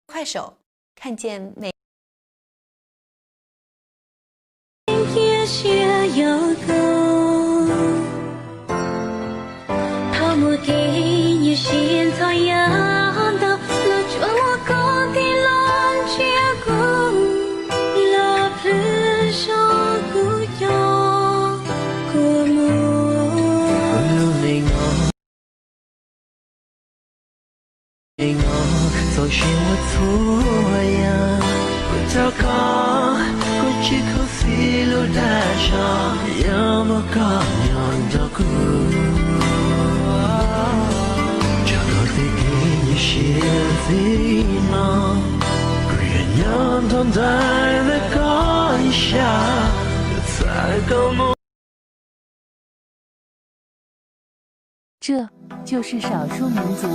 快手，看见美。也写有歌，泡沫给你心草样的，那就我高的浪结果，那不上不要过目。走寻我错呀，不糟糕，过去口水流大上，要么高娘的歌，这个得给你写最难，月亮躺在那高下，才够梦。这就是少数民族。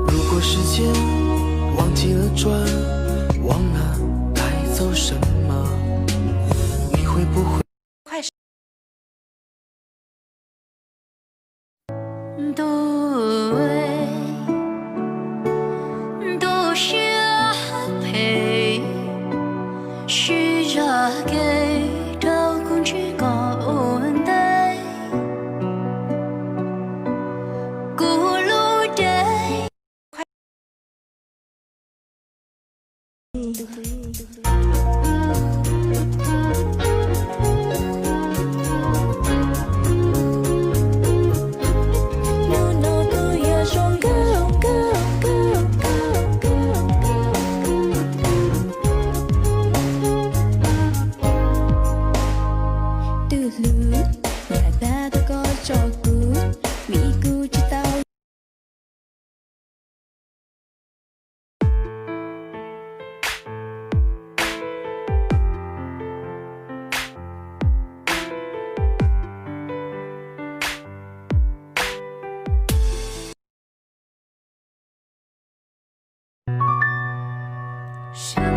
如果时间忘记了转，忘了该走什么，你会不会快手。对，都是陪，是这给的公之高的，咕噜的。是。